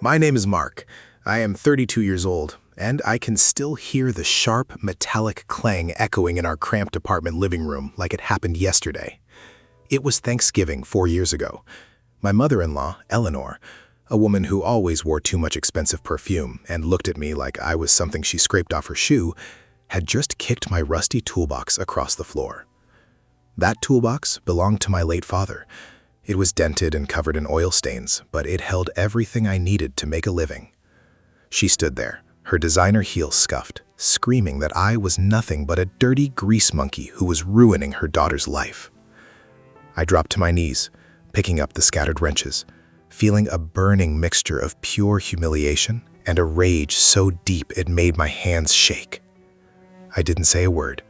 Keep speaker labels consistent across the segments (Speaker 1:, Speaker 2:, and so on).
Speaker 1: My name is Mark. I am 32 years old, and I can still hear the sharp, metallic clang echoing in our cramped apartment living room like it happened yesterday. It was Thanksgiving 4 years ago. My mother-in-law, Eleanor, a woman who always wore too much expensive perfume and looked at me like I was something she scraped off her shoe, had just kicked my rusty toolbox across the floor. That toolbox belonged to my late father. It was dented and covered in oil stains, but it held everything I needed to make a living. She stood there, her designer heels scuffed, screaming that I was nothing but a dirty grease monkey who was ruining her daughter's life. I dropped to my knees, picking up the scattered wrenches, feeling a burning mixture of pure humiliation and a rage so deep it made my hands shake. I didn't say a word.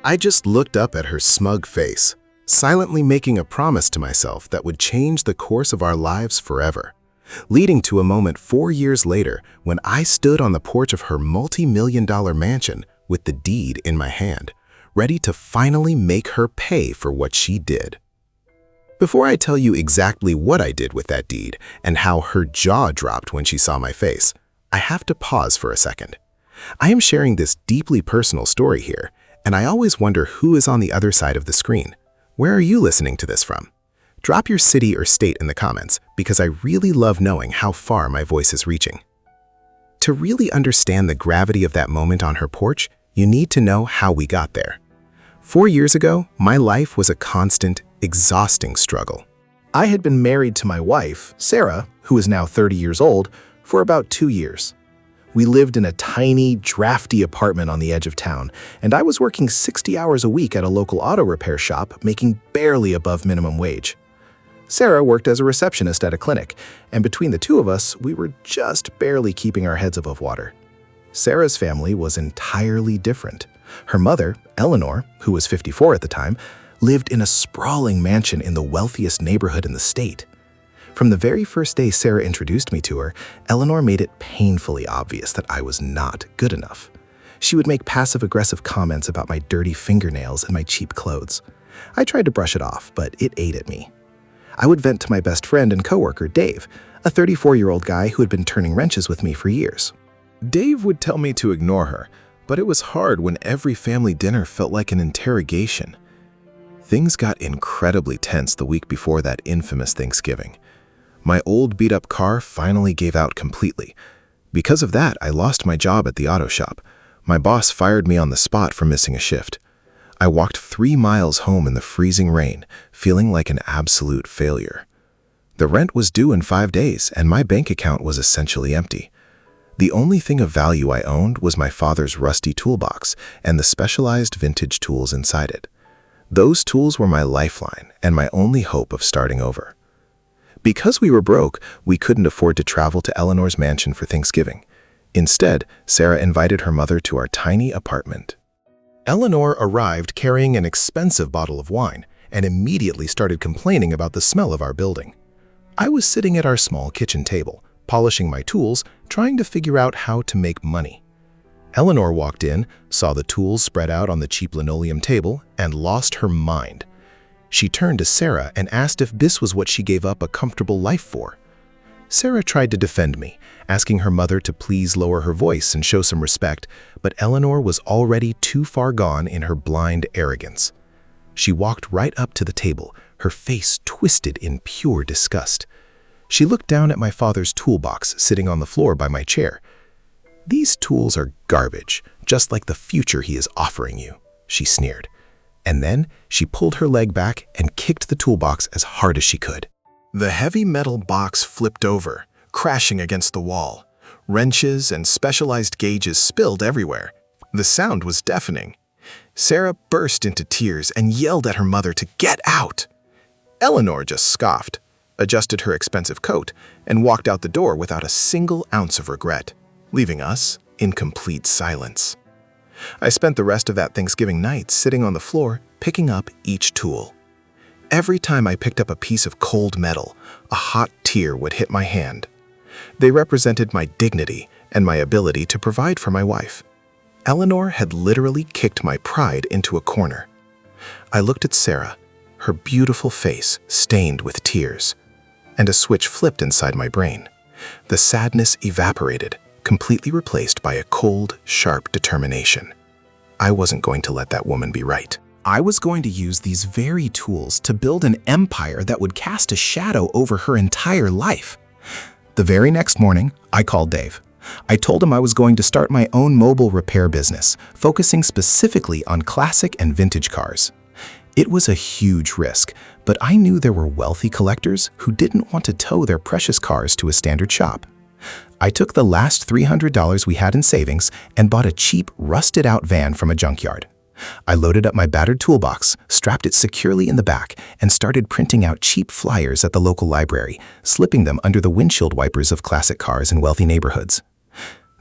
Speaker 2: I just looked up at her smug face, silently making a promise to myself that would change the course of our lives forever, leading to a moment 4 years later when I stood on the porch of her multi-million-dollar mansion with the deed in my hand, ready to finally make her pay for what she did. Before I tell you exactly what I did with that deed and how her jaw dropped when she saw my face, I have to pause for a second. I am sharing this deeply personal story here, and I always wonder who is on the other side of the screen. Where are you listening to this from? Drop your city or state in the comments because I really love knowing how far my voice is reaching. To really understand the gravity of that moment on her porch, you need to know how we got there. 4 years ago, my life was a constant, exhausting struggle.
Speaker 1: I had been married to my wife, Sarah, who is now 30 years old, for about 2 years. We lived in a tiny, drafty apartment on the edge of town, and I was working 60 hours a week at a local auto repair shop, making barely above minimum wage. Sarah worked as a receptionist at a clinic, and between the two of us, we were just barely keeping our heads above water. Sarah's family was entirely different. Her mother, Eleanor, who was 54 at the time, lived in a sprawling mansion in the wealthiest neighborhood in the state. From the very first day Sarah introduced me to her, Eleanor made it painfully obvious that I was not good enough. She would make passive-aggressive comments about my dirty fingernails and my cheap clothes. I tried to brush it off, but it ate at me. I would vent to my best friend and coworker, Dave, a 34-year-old guy who had been turning wrenches with me for years.
Speaker 3: Dave would tell me to ignore her, but it was hard when every family dinner felt like an interrogation. Things got incredibly tense the week before that infamous Thanksgiving. My old beat-up car finally gave out completely. Because of that, I lost my job at the auto shop. My boss fired me on the spot for missing a shift. I walked 3 miles home in the freezing rain, feeling like an absolute failure. The rent was due in 5 days, and my bank account was essentially empty. The only thing of value I owned was my father's rusty toolbox and the specialized vintage tools inside it. Those tools were my lifeline and my only hope of starting over. Because we were broke, we couldn't afford to travel to Eleanor's mansion for Thanksgiving. Instead, Sarah invited her mother to our tiny apartment. Eleanor arrived carrying an expensive bottle of wine and immediately started complaining about the smell of our building. I was sitting at our small kitchen table, polishing my tools, trying to figure out how to make money. Eleanor walked in, saw the tools spread out on the cheap linoleum table, and lost her mind. She turned to Sarah and asked if this was what she gave up a comfortable life for. Sarah tried to defend me, asking her mother to please lower her voice and show some respect, but Eleanor was already too far gone in her blind arrogance. She walked right up to the table, her face twisted in pure disgust. She looked down at my father's toolbox sitting on the floor by my chair. "These tools are garbage, just like the future he is offering you," she sneered. And then she pulled her leg back and kicked the toolbox as hard as she could. The heavy metal box flipped over, crashing against the wall. Wrenches and specialized gauges spilled everywhere. The sound was deafening. Sarah burst into tears and yelled at her mother to get out. Eleanor just scoffed, adjusted her expensive coat, and walked out the door without a single ounce of regret, leaving us in complete silence. I spent the rest of that Thanksgiving night sitting on the floor, picking up each tool. Every time I picked up a piece of cold metal, a hot tear would hit my hand. They represented my dignity and my ability to provide for my wife. Eleanor had literally kicked my pride into a corner. I looked at Sarah, her beautiful face stained with tears, and a switch flipped inside my brain.
Speaker 2: The sadness evaporated, completely replaced by a cold, sharp determination. I wasn't going to let that woman be right.
Speaker 1: I was going to use these very tools to build an empire that would cast a shadow over her entire life. The very next morning, I called Dave. I told him I was going to start my own mobile repair business, focusing specifically on classic and vintage cars. It was a huge risk, but I knew there were wealthy collectors who didn't want to tow their precious cars to a standard shop. I took the last $300 we had in savings and bought a cheap, rusted-out van from a junkyard. I loaded up my battered toolbox, strapped it securely in the back, and started printing out cheap flyers at the local library, slipping them under the windshield wipers of classic cars in wealthy neighborhoods.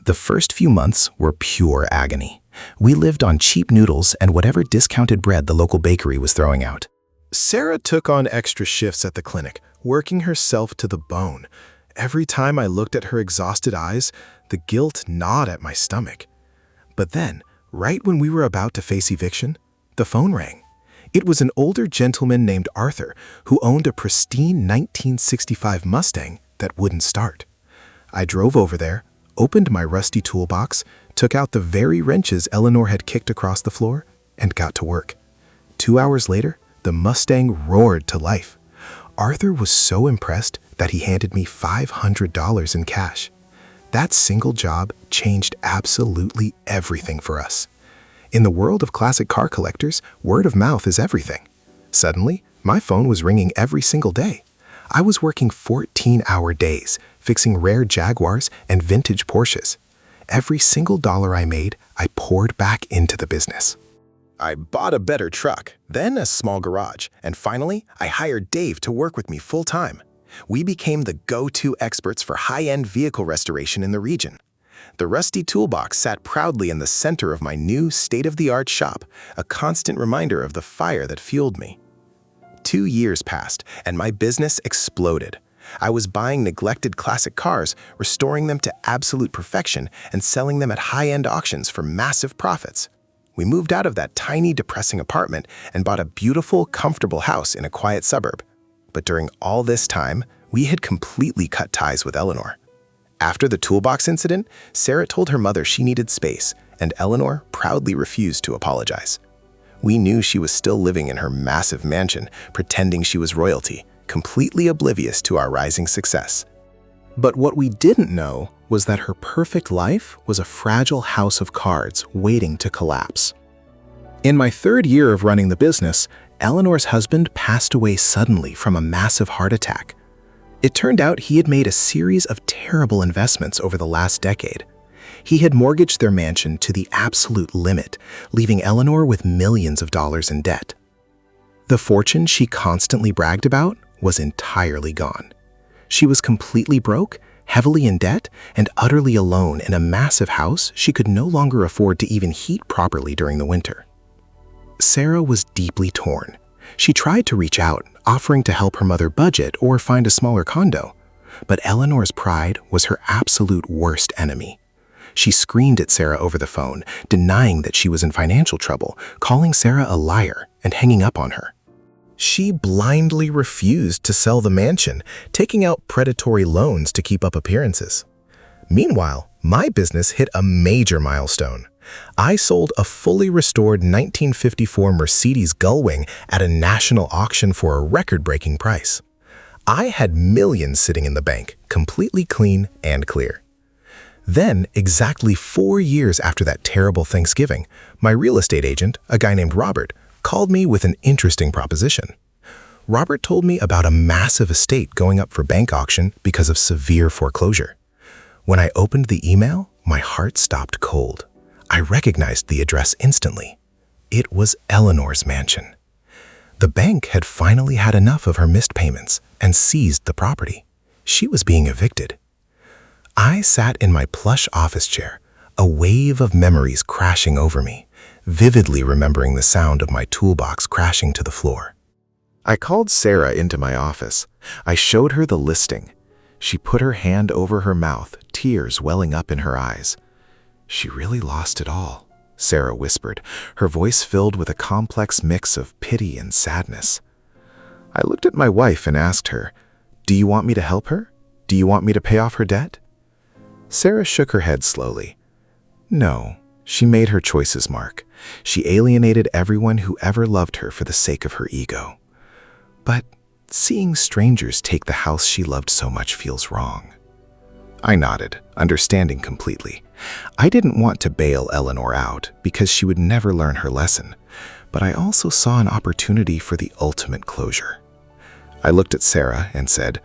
Speaker 1: The first few months were pure agony. We lived on cheap noodles and whatever discounted bread the local bakery was throwing out.
Speaker 3: Sarah took on extra shifts at the clinic, working herself to the bone. Every time I looked at her exhausted eyes, the guilt gnawed at my stomach. But then, right when we were about to face eviction, the phone rang. It was an older gentleman named Arthur who owned a pristine 1965 Mustang that wouldn't start. I drove over there, opened my rusty toolbox, took out the very wrenches Eleanor had kicked across the floor, and got to work. 2 hours later, the Mustang roared to life. Arthur was so impressed that he handed me $500 in cash. That single job changed absolutely everything for us. In the world of classic car collectors, word of mouth is everything. Suddenly, my phone was ringing every single day. I was working 14-hour days, fixing rare Jaguars and vintage Porsches. Every single dollar I made, I poured back into the business.
Speaker 2: I bought a better truck, then a small garage, and finally, I hired Dave to work with me full-time. We became the go-to experts for high-end vehicle restoration in the region. The rusty toolbox sat proudly in the center of my new state-of-the-art shop, a constant reminder of the fire that fueled me. 2 years passed, and my business exploded. I was buying neglected classic cars, restoring them to absolute perfection, and selling them at high-end auctions for massive profits. We moved out of that tiny, depressing apartment and bought a beautiful, comfortable house in a quiet suburb. But during all this time, we had completely cut ties with Eleanor. After the toolbox incident, Sarah told her mother she needed space, and Eleanor proudly refused to apologize. We knew she was still living in her massive mansion, pretending she was royalty, completely oblivious to our rising success.
Speaker 1: But what we didn't know was that her perfect life was a fragile house of cards waiting to collapse. In my 3rd year of running the business, Eleanor's husband passed away suddenly from a massive heart attack. It turned out he had made a series of terrible investments over the last decade. He had mortgaged their mansion to the absolute limit, leaving Eleanor with millions of dollars in debt. The fortune she constantly bragged about was entirely gone. She was completely broke, heavily in debt, and utterly alone in a massive house she could no longer afford to even heat properly during the winter. Sarah was deeply torn. She tried to reach out, offering to help her mother budget or find a smaller condo. But Eleanor's pride was her absolute worst enemy. She screamed at Sarah over the phone, denying that she was in financial trouble, calling Sarah a liar, and hanging up on her.
Speaker 2: She blindly refused to sell the mansion, taking out predatory loans to keep up appearances. Meanwhile, my business hit a major milestone. I sold a fully restored 1954 Mercedes Gullwing at a national auction for a record-breaking price. I had millions sitting in the bank, completely clean and clear. Then, exactly 4 years after that terrible Thanksgiving, my real estate agent, a guy named Robert, called me with an interesting proposition. Robert told me about a massive estate going up for bank auction because of severe foreclosure. When I opened the email, my heart stopped cold. I recognized the address instantly. It was Eleanor's mansion. The bank had finally had enough of her missed payments and seized the property. She was being evicted. I sat in my plush office chair, a wave of memories crashing over me, vividly remembering the sound of my toolbox crashing to the floor.
Speaker 3: I called Sarah into my office. I showed her the listing. She put her hand over her mouth, tears welling up in her eyes. "She really lost it all," Sarah whispered, her voice filled with a complex mix of pity and sadness. I looked at my wife and asked her, "Do you want me to help her? Do you want me to pay off her debt? Sarah shook her head slowly. No, she made her choices, Mark. She alienated everyone who ever loved her for the sake of her ego. But seeing strangers take the house she loved so much feels wrong. I nodded, understanding completely. I didn't want to bail Eleanor out because she would never learn her lesson, but I also saw an opportunity for the ultimate closure. I looked at Sarah and said,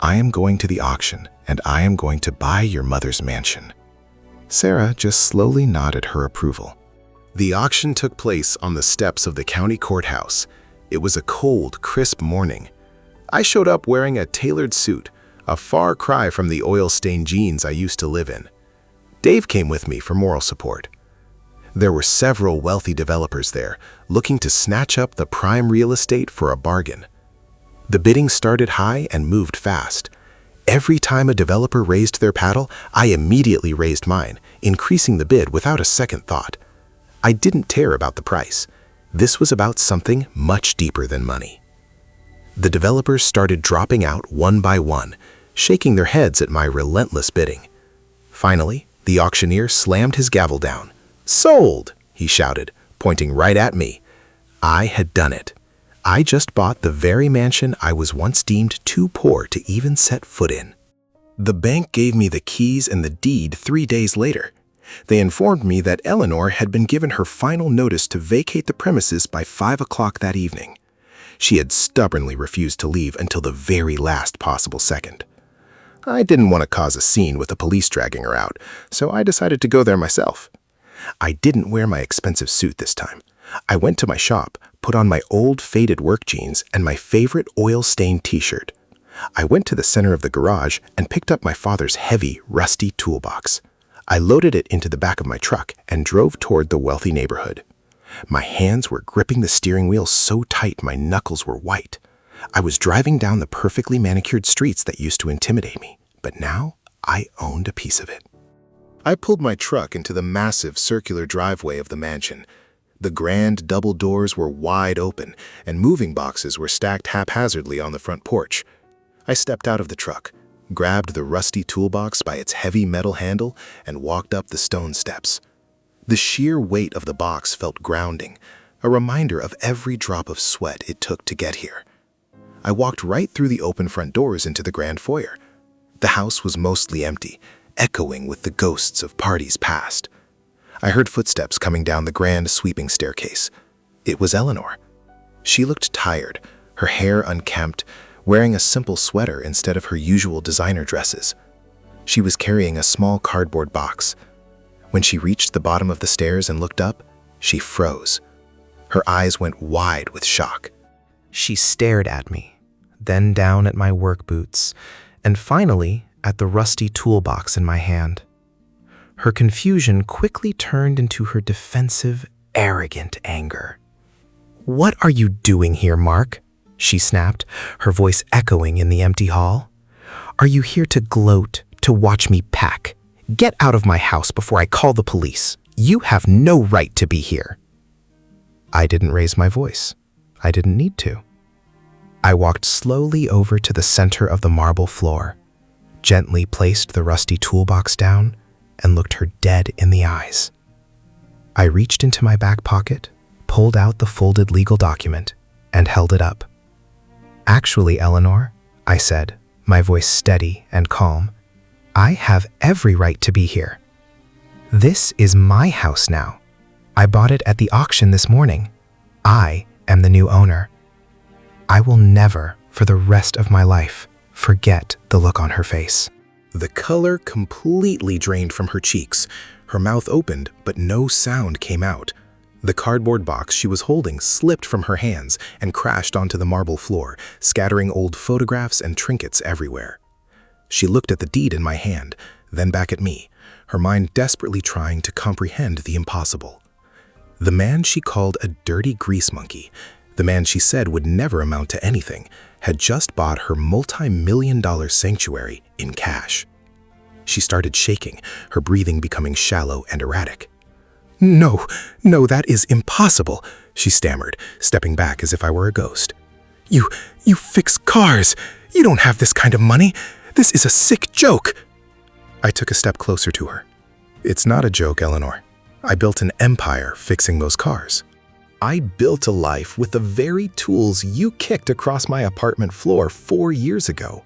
Speaker 3: I am going to the auction and I am going to buy your mother's mansion. Sarah just slowly nodded her approval. The auction took place on the steps of the county courthouse. It was a cold, crisp morning. I showed up wearing a tailored suit, a far cry from the oil-stained jeans I used to live in. Dave came with me for moral support. There were several wealthy developers there, looking to snatch up the prime real estate for a bargain. The bidding started high and moved fast. Every time a developer raised their paddle, I immediately raised mine, increasing the bid without a second thought. I didn't care about the price. This was about something much deeper than money. The developers started dropping out one by one, shaking their heads at my relentless bidding. Finally, the auctioneer slammed his gavel down. "Sold!" he shouted, pointing right at me. I had done it. I just bought the very mansion I was once deemed too poor to even set foot in. The bank gave me the keys and the deed 3 days later. They informed me that Eleanor had been given her final notice to vacate the premises by 5 o'clock that evening. She had stubbornly refused to leave until the very last possible second. I didn't want to cause a scene with the police dragging her out, so I decided to go there myself. I didn't wear my expensive suit this time. I went to my shop, put on my old faded work jeans and my favorite oil-stained t-shirt. I went to the center of the garage and picked up my father's heavy, rusty toolbox. I loaded it into the back of my truck and drove toward the wealthy neighborhood. My hands were gripping the steering wheel so tight my knuckles were white. I was driving down the perfectly manicured streets that used to intimidate me, but now I owned a piece of it. I pulled my truck into the massive circular driveway of the mansion. The grand double doors were wide open, and moving boxes were stacked haphazardly on the front porch. I stepped out of the truck, grabbed the rusty toolbox by its heavy metal handle, and walked up the stone steps. The sheer weight of the box felt grounding, a reminder of every drop of sweat it took to get here. I walked right through the open front doors into the grand foyer. The house was mostly empty, echoing with the ghosts of parties past. I heard footsteps coming down the grand sweeping staircase. It was Eleanor. She looked tired, her hair unkempt, wearing a simple sweater instead of her usual designer dresses. She was carrying a small cardboard box. When she reached the bottom of the stairs and looked up, she froze. Her eyes went wide with shock.
Speaker 1: She stared at me, then down at my work boots, and finally at the rusty toolbox in my hand. Her confusion quickly turned into her defensive, arrogant anger. "What are you doing here, Mark?" she snapped, her voice echoing in the empty hall. "Are you here to gloat, to watch me pack? Get out of my house before I call the police. You have no right to be here." I didn't raise my voice. I didn't need to. I walked slowly over to the center of the marble floor, gently placed the rusty toolbox down, and looked her dead in the eyes. I reached into my back pocket, pulled out the folded legal document, and held it up. "Actually, Eleanor," I said, my voice steady and calm, "I have every right to be here. This is my house now. I bought it at the auction this morning. I am the new owner." I will never, for the rest of my life, forget the look on her face. The color completely drained from her cheeks. Her mouth opened, but no sound came out. The cardboard box she was holding slipped from her hands and crashed onto the marble floor, scattering old photographs and trinkets everywhere. She looked at the deed in my hand, then back at me, her mind desperately trying to comprehend the impossible. The man she called a dirty grease monkey, the man she said would never amount to anything, had just bought her multi-million-dollar sanctuary in cash. She started shaking, her breathing becoming shallow and erratic. No, that is impossible," she stammered, stepping back as if I were a ghost. You fix cars. You don't have this kind of money. This is a sick joke. I took a step closer to her. It's not a joke, Eleanor. I built an empire fixing those cars. I built a life with the very tools you kicked across my apartment floor 4 years ago.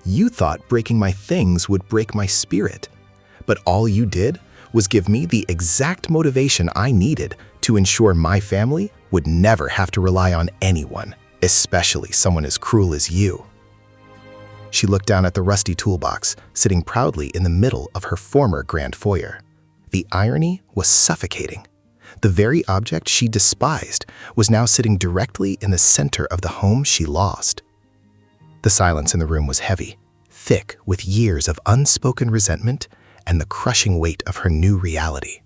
Speaker 1: You thought breaking my things would break my spirit. But all you did was give me the exact motivation I needed to ensure my family would never have to rely on anyone, especially someone as cruel as you. She looked down at the rusty toolbox, sitting proudly in the middle of her former grand foyer. The irony was suffocating. The very object she despised was now sitting directly in the center of the home she lost. The silence in the room was heavy, thick with years of unspoken resentment and the crushing weight of her new reality.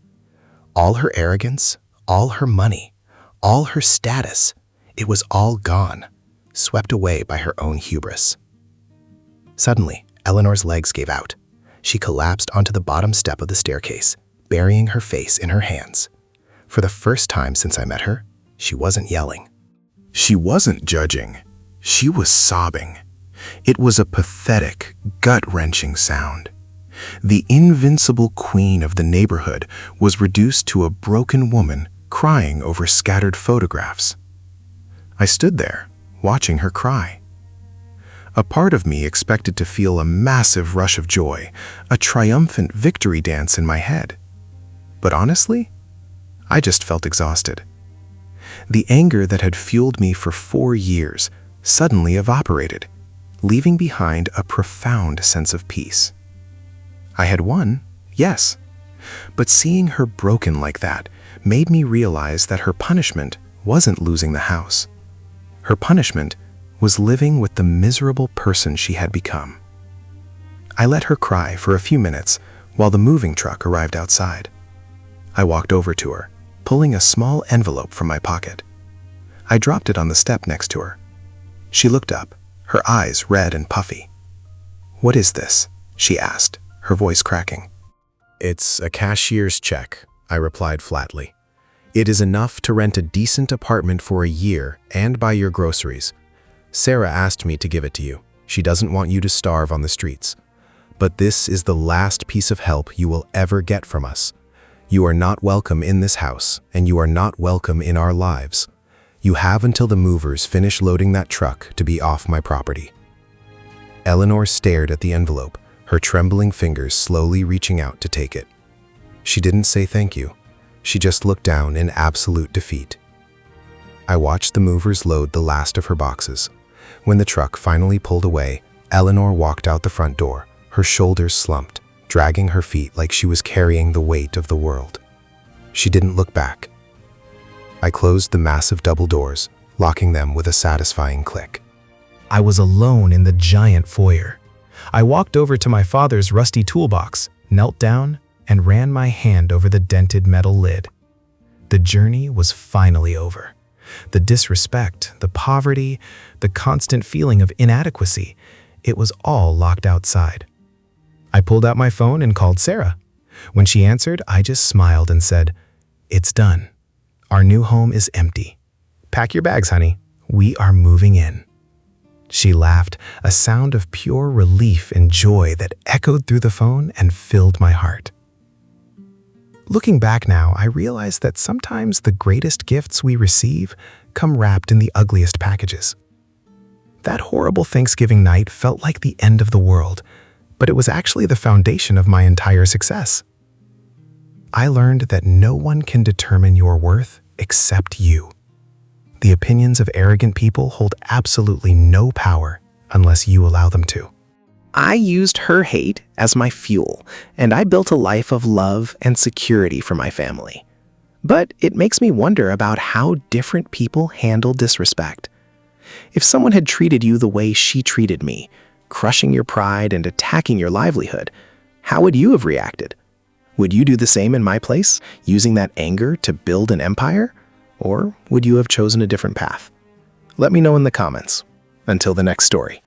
Speaker 1: All her arrogance, all her money, all her status, it was all gone, swept away by her own hubris. Suddenly, Eleanor's legs gave out. She collapsed onto the bottom step of the staircase, burying her face in her hands. For the first time since I met her, she wasn't yelling. She wasn't judging. She was sobbing. It was a pathetic, gut-wrenching sound. The invincible queen of the neighborhood was reduced to a broken woman crying over scattered photographs. I stood there, watching her cry. A part of me expected to feel a massive rush of joy, a triumphant victory dance in my head. But honestly, I just felt exhausted. The anger that had fueled me for 4 years suddenly evaporated, leaving behind a profound sense of peace. I had won, yes, but seeing her broken like that made me realize that her punishment wasn't losing the house. Her punishment was living with the miserable person she had become. I let her cry for a few minutes while the moving truck arrived outside. I walked over to her, pulling a small envelope from my pocket. I dropped it on the step next to her. She looked up, her eyes red and puffy. "What is this?" she asked, her voice cracking. "It's a cashier's check," I replied flatly. "It is enough to rent a decent apartment for a year and buy your groceries. Sarah asked me to give it to you. She doesn't want you to starve on the streets. But this is the last piece of help you will ever get from us. You are not welcome in this house, and you are not welcome in our lives. You have until the movers finish loading that truck to be off my property." Eleanor stared at the envelope, her trembling fingers slowly reaching out to take it. She didn't say thank you. She just looked down in absolute defeat. I watched the movers load the last of her boxes. When the truck finally pulled away, Eleanor walked out the front door, her shoulders slumped, dragging her feet like she was carrying the weight of the world. She didn't look back. I closed the massive double doors, locking them with a satisfying click. I was alone in the giant foyer. I walked over to my father's rusty toolbox, knelt down, and ran my hand over the dented metal lid. The journey was finally over. The disrespect, the poverty, the constant feeling of inadequacy, it was all locked outside. I pulled out my phone and called Sarah. When she answered, I just smiled and said, "It's done. Our new home is empty. Pack your bags, honey. We are moving in." She laughed, a sound of pure relief and joy that echoed through the phone and filled my heart. Looking back now, I realize that sometimes the greatest gifts we receive come wrapped in the ugliest packages. That horrible Thanksgiving night felt like the end of the world, but it was actually the foundation of my entire success. I learned that no one can determine your worth except you. The opinions of arrogant people hold absolutely no power unless you allow them to. I used her hate as my fuel, and I built a life of love and security for my family. But it makes me wonder about how different people handle disrespect. If someone had treated you the way she treated me, crushing your pride and attacking your livelihood, how would you have reacted? Would you do the same in my place, using that anger to build an empire? Or would you have chosen a different path? Let me know in the comments. Until the next story.